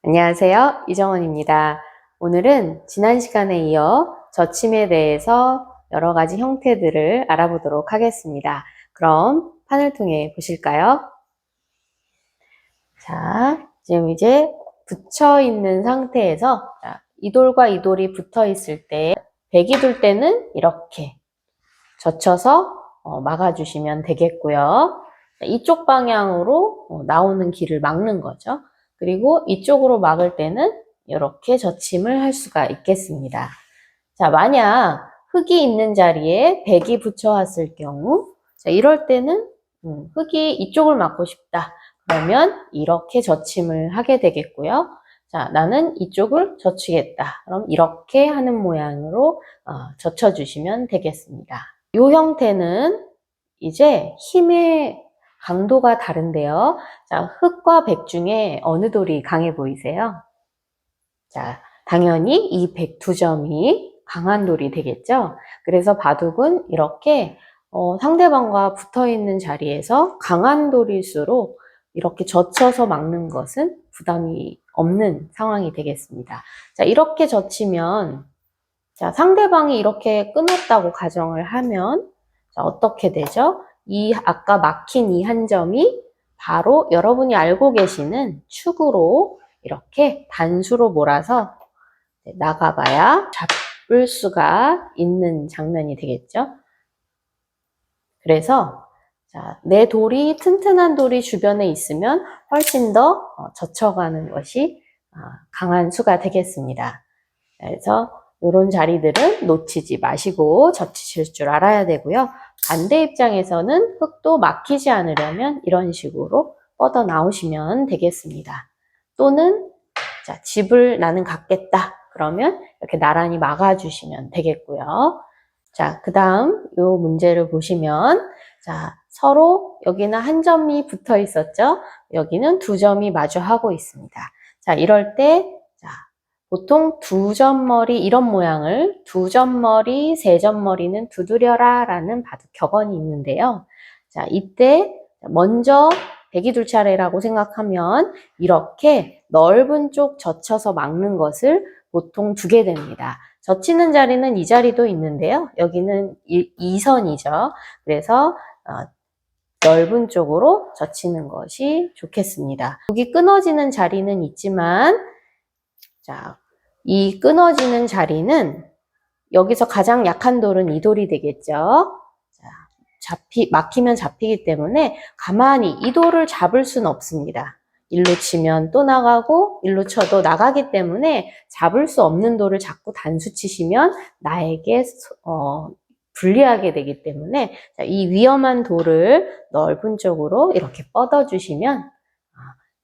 안녕하세요. 이정원입니다. 오늘은 지난 시간에 이어 저침에 대해서 여러 가지 형태들을 알아보도록 하겠습니다. 그럼 판을 통해 보실까요? 자, 지금 이제 붙여 있는 상태에서 이 돌과 이 돌이 붙어 있을 때 백이 둘 때는 이렇게 젖혀서 막아주시면 되겠고요. 이쪽 방향으로 나오는 길을 막는 거죠. 그리고 이쪽으로 막을 때는 이렇게 젖힘을 할 수가 있겠습니다. 자, 만약 흙이 있는 자리에 백이 붙여왔을 경우, 자, 이럴 때는 흙이 이쪽을 막고 싶다. 그러면 이렇게 젖힘을 하게 되겠고요. 자, 나는 이쪽을 젖히겠다. 그럼 이렇게 하는 모양으로 젖혀주시면 되겠습니다. 이 형태는 이제 힘의 강도가 다른데요. 자, 흙과 백 중에 어느 돌이 강해 보이세요? 자, 당연히 이 백 두 점이 강한 돌이 되겠죠? 그래서 바둑은 이렇게 상대방과 붙어있는 자리에서 강한 돌일수록 이렇게 젖혀서 막는 것은 부담이 없는 상황이 되겠습니다. 자, 이렇게 젖히면 자, 상대방이 이렇게 끊었다고 가정을 하면 자, 어떻게 되죠? 이 아까 막힌 이 한 점이 바로 여러분이 알고 계시는 축으로 이렇게 단수로 몰아서 나가봐야 잡을 수가 있는 장면이 되겠죠. 그래서 자, 내 돌이 튼튼한 돌이 주변에 있으면 훨씬 더 젖혀가는 것이 강한 수가 되겠습니다. 그래서 이런 자리들은 놓치지 마시고 젖히실 줄 알아야 되고요. 반대 입장에서는 흙도 막히지 않으려면 이런 식으로 뻗어 나오시면 되겠습니다. 또는 자, 집을 나는 갖겠다. 그러면 이렇게 나란히 막아주시면 되겠고요. 자, 그 다음 이 문제를 보시면 자, 서로 여기는 한 점이 붙어 있었죠. 여기는 두 점이 마주하고 있습니다. 자, 이럴 때 자, 보통 두 점머리 이런 모양을 두 점머리, 세 점머리는 두드려라 라는 바둑 격언이 있는데요. 자, 이때 먼저 백이 둘 차례라고 생각하면 이렇게 넓은 쪽 젖혀서 막는 것을 보통 두게 됩니다. 젖히는 자리는 이 자리도 있는데요. 여기는 2선이죠. 그래서 넓은 쪽으로 젖히는 것이 좋겠습니다. 여기 끊어지는 자리는 있지만 자, 이 끊어지는 자리는 여기서 가장 약한 돌은 이 돌이 되겠죠. 자, 막히면 잡히기 때문에 가만히 이 돌을 잡을 수는 없습니다. 일로 치면 또 나가고 일로 쳐도 나가기 때문에 잡을 수 없는 돌을 자꾸 단수 치시면 나에게 불리하게 되기 때문에 자, 이 위험한 돌을 넓은 쪽으로 이렇게 뻗어주시면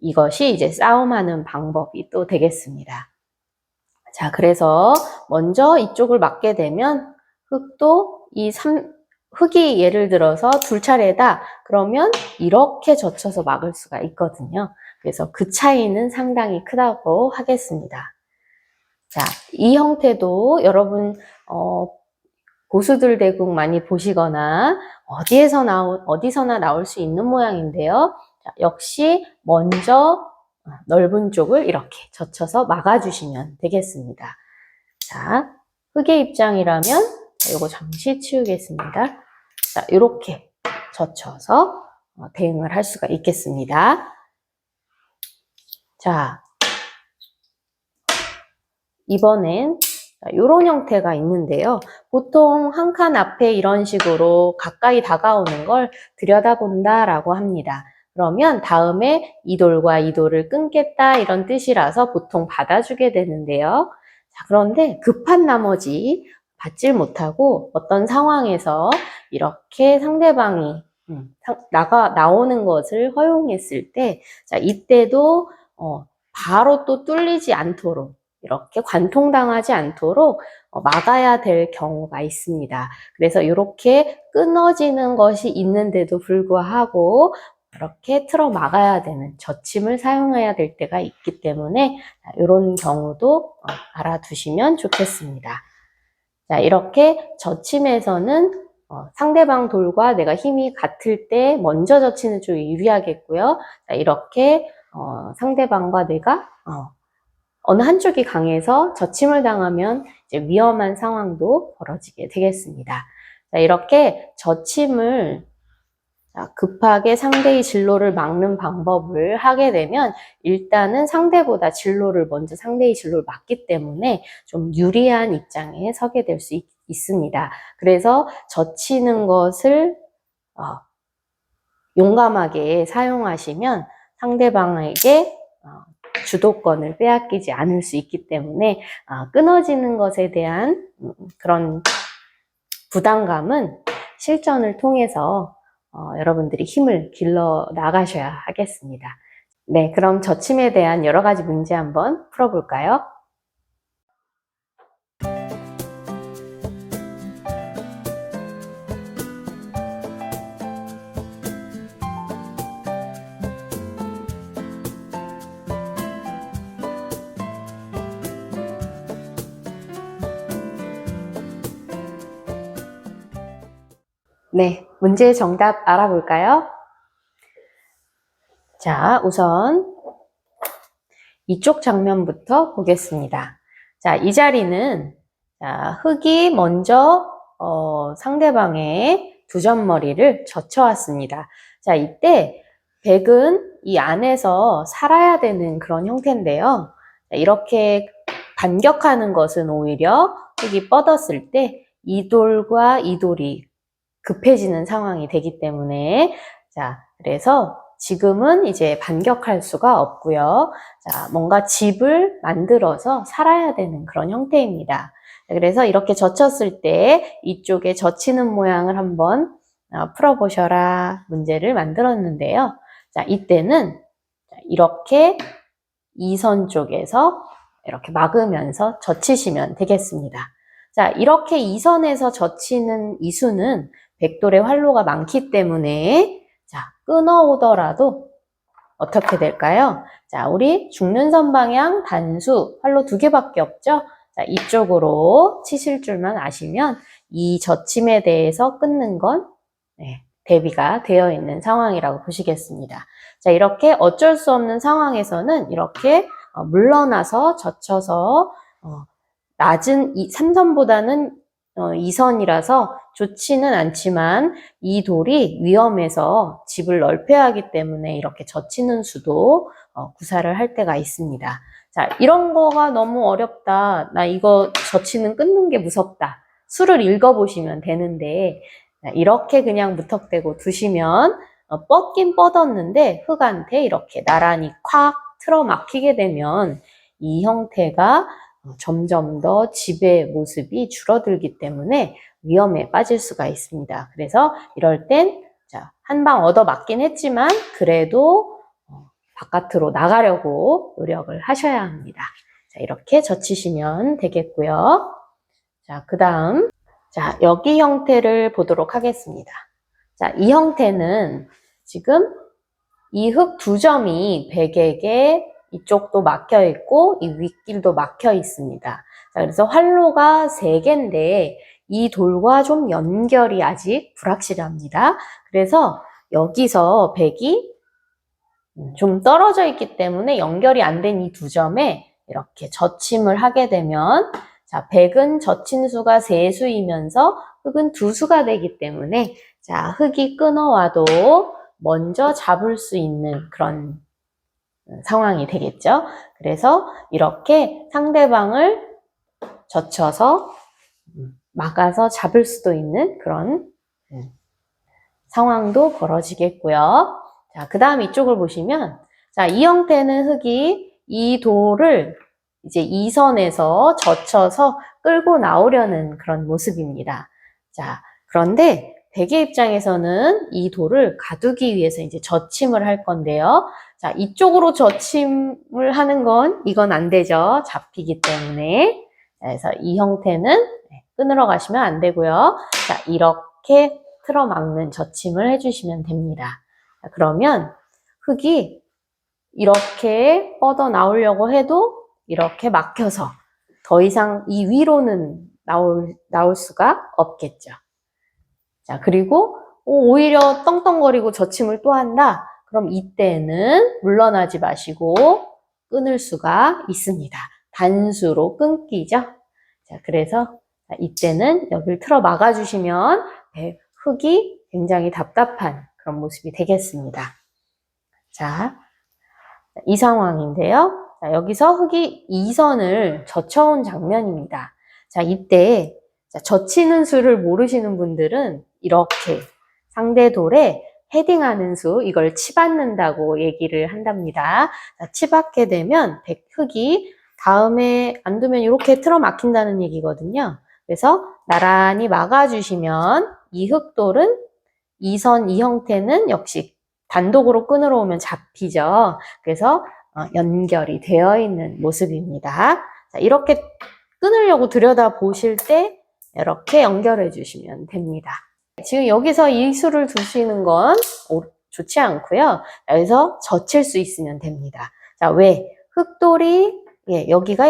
이것이 이제 싸움하는 방법이 또 되겠습니다. 자, 그래서 먼저 이쪽을 막게 되면 흙도 흙이 예를 들어서 둘 차례다. 그러면 이렇게 젖혀서 막을 수가 있거든요. 그래서 그 차이는 상당히 크다고 하겠습니다. 자, 이 형태도 여러분 고수들 대국 많이 보시거나 어디서나 나올 수 있는 모양인데요. 자, 역시 먼저 넓은 쪽을 이렇게 젖혀서 막아주시면 되겠습니다. 자, 흙의 입장이라면 이거 잠시 치우겠습니다. 자, 이렇게 젖혀서 대응을 할 수가 있겠습니다. 자, 이번엔 이런 형태가 있는데요. 보통 한 칸 앞에 이런 식으로 가까이 다가오는 걸 들여다본다라고 합니다. 그러면 다음에 이 돌과 이 돌을 끊겠다 이런 뜻이라서 보통 받아주게 되는데요. 자, 그런데 급한 나머지 받질 못하고 어떤 상황에서 이렇게 상대방이 나오는 것을 허용했을 때, 자, 이때도 바로 또 뚫리지 않도록 이렇게 관통당하지 않도록 막아야 될 경우가 있습니다. 그래서 이렇게 끊어지는 것이 있는데도 불구하고 이렇게 틀어 막아야 되는 젖힘을 사용해야 될 때가 있기 때문에 이런 경우도 알아두시면 좋겠습니다. 자, 이렇게 젖힘에서는 상대방 돌과 내가 힘이 같을 때 먼저 젖히는 쪽이 유리하겠고요. 자, 이렇게 상대방과 내가 어느 한쪽이 강해서 젖힘을 당하면 이제 위험한 상황도 벌어지게 되겠습니다. 자, 이렇게 젖힘을 급하게 상대의 진로를 막는 방법을 하게 되면 일단은 상대보다 먼저 상대의 진로를 막기 때문에 좀 유리한 입장에 서게 될 수 있습니다. 그래서 젖히는 것을 용감하게 사용하시면 상대방에게 주도권을 빼앗기지 않을 수 있기 때문에 끊어지는 것에 대한 그런 부담감은 실전을 통해서 여러분들이 힘을 길러 나가셔야 하겠습니다. 네, 그럼 젖힘에 대한 여러 가지 문제 한번 풀어볼까요? 네, 문제의 정답 알아볼까요? 자, 우선 이쪽 장면부터 보겠습니다. 자, 이 자리는 흙이 먼저 상대방의 두점머리를 젖혀왔습니다. 자, 이때 백은 이 안에서 살아야 되는 그런 형태인데요. 자, 이렇게 반격하는 것은 오히려 흙이 뻗었을 때 이 돌과 이 돌이 급해지는 상황이 되기 때문에 그래서 지금은 이제 반격할 수가 없고요. 뭔가 집을 만들어서 살아야 되는 그런 형태입니다. 그래서 이렇게 젖혔을 때 이쪽에 젖히는 모양을 한번 풀어보셔라 문제를 만들었는데요. 이때는 이렇게 이 선 쪽에서 이렇게 막으면서 젖히시면 되겠습니다. 이렇게 이 선에서 젖히는 이수는 백돌의 활로가 많기 때문에 끊어오더라도 어떻게 될까요? 우리 죽는 선 방향 단수 활로 2개밖에 없죠? 이쪽으로 치실 줄만 아시면 이 젖힘에 대해서 끊는 건 대비가 되어 있는 상황이라고 보시겠습니다. 이렇게 어쩔 수 없는 상황에서는 이렇게 물러나서 젖혀서 낮은 3선보다는 2선이라서 좋지는 않지만 이 돌이 위험해서 집을 넓혀야 하기 때문에 이렇게 젖히는 수도 구사를 할 때가 있습니다. 이런 거가 너무 어렵다. 나 이거 젖히는 끊는 게 무섭다. 수를 읽어보시면 되는데 이렇게 그냥 무턱대고 두시면 뻗긴 뻗었는데 흙한테 이렇게 나란히 콱 틀어막히게 되면 이 형태가 점점 더 집의 모습이 줄어들기 때문에 위험에 빠질 수가 있습니다. 그래서 이럴 땐 한 방 얻어 맞긴 했지만 그래도 바깥으로 나가려고 노력을 하셔야 합니다. 이렇게 젖히시면 되겠고요. 그 다음 여기 형태를 보도록 하겠습니다. 이 형태는 지금 이 흙 2점이 백에게 이쪽도 막혀 있고 이 윗길도 막혀 있습니다. 그래서 활로가 3개인데 이 돌과 좀 연결이 아직 불확실합니다. 그래서 여기서 백이 좀 떨어져 있기 때문에 연결이 안 된 이 2점에 이렇게 젖힘을 하게 되면 백은 젖힌 수가 3수이면서 흙은 2수가 되기 때문에 흙이 끊어와도 먼저 잡을 수 있는 그런 상황이 되겠죠. 그래서 이렇게 상대방을 젖혀서 막아서 잡을 수도 있는 그런 상황도 벌어지겠고요. 그 다음 이쪽을 보시면 이 형태는 흙이 이 돌을 이제 이 선에서 젖혀서 끌고 나오려는 그런 모습입니다. 그런데 백의 입장에서는 이 돌을 가두기 위해서 이제 젖힘을 할 건데요. 이쪽으로 젖힘을 하는 건 이건 안 되죠. 잡히기 때문에. 그래서 이 형태는 끊으러 가시면 안 되고요. 이렇게 틀어막는 젖힘을 해주시면 됩니다. 그러면 흙이 이렇게 뻗어 나오려고 해도 이렇게 막혀서 더 이상 이 위로는 나올 수가 없겠죠. 그리고 오히려 떵떵거리고 젖힘을 또 한다. 그럼 이때는 물러나지 마시고 끊을 수가 있습니다. 단수로 끊기죠. 자, 그래서 이때는 여기를 틀어 막아주시면 흙이 굉장히 답답한 그런 모습이 되겠습니다. 자, 이 상황인데요. 자, 여기서 흙이 2선을 젖혀온 장면입니다. 자, 이때 젖히는 수를 모르시는 분들은 이렇게 상대 돌에 헤딩하는 수, 이걸 치받는다고 얘기를 한답니다. 자, 치받게 되면 흙이 다음에 안 두면 이렇게 틀어 막힌다는 얘기거든요. 그래서 나란히 막아주시면 이 흙돌은 2선, 이 형태는 역시 단독으로 끈으로 오면 잡히죠. 그래서 연결이 되어 있는 모습입니다. 자, 이렇게 끊으려고 들여다 보실 때 이렇게 연결해 주시면 됩니다. 지금 여기서 이 수를 두시는 건 좋지 않고요. 여기서 젖힐 수 있으면 됩니다. 자, 왜? 흙돌이 여기가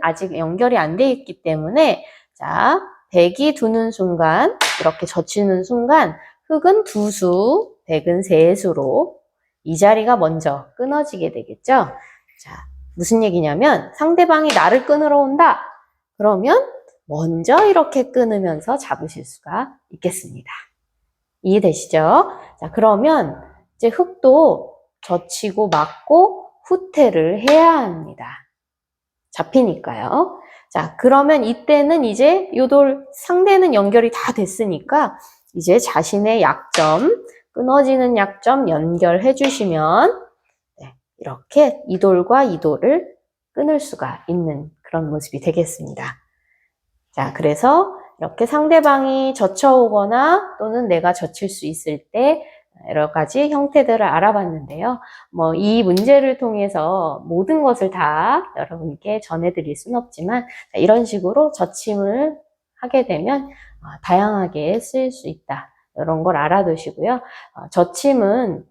아직 연결이 안 돼 있기 때문에 자, 백이 두는 순간 이렇게 젖히는 순간 흙은 2수, 백은 3수로 이 자리가 먼저 끊어지게 되겠죠. 자, 무슨 얘기냐면 상대방이 나를 끊으러 온다. 그러면 먼저 이렇게 끊으면서 잡으실 수가 있겠습니다. 이해되시죠? 자, 그러면 이제 흙도 젖히고 막고 후퇴를 해야 합니다. 잡히니까요. 자, 그러면 이때는 이제 요 돌 상대는 연결이 다 됐으니까 이제 자신의 약점, 끊어지는 약점 연결해 주시면 이렇게 이 돌과 이 돌을 끊을 수가 있는 그런 모습이 되겠습니다. 자, 그래서 이렇게 상대방이 젖혀오거나 또는 내가 젖힐 수 있을 때 여러 가지 형태들을 알아봤는데요. 이 문제를 통해서 모든 것을 다 여러분께 전해드릴 수는 없지만 이런 식으로 젖힘을 하게 되면 다양하게 쓰일 수 있다. 이런 걸 알아두시고요. 젖힘은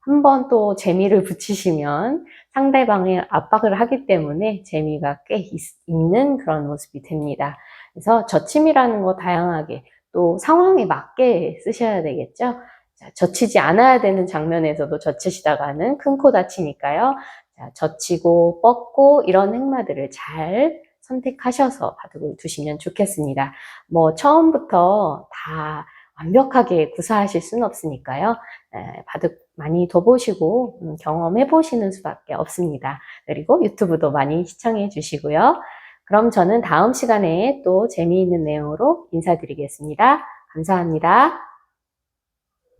한번 또 재미를 붙이시면 상대방의 압박을 하기 때문에 재미가 꽤 있는 그런 모습이 됩니다. 그래서 젖힘이라는 거 다양하게 또 상황에 맞게 쓰셔야 되겠죠. 자, 젖히지 않아야 되는 장면에서도 젖히시다가는 큰 코 다치니까요. 자, 젖히고 뻗고 이런 행마들을 잘 선택하셔서 바둑을 두시면 좋겠습니다. 처음부터 다 완벽하게 구사하실 수는 없으니까요. 바둑 많이 둬보시고 경험해 보시는 수밖에 없습니다. 그리고 유튜브도 많이 시청해 주시고요. 그럼 저는 다음 시간에 또 재미있는 내용으로 인사드리겠습니다. 감사합니다.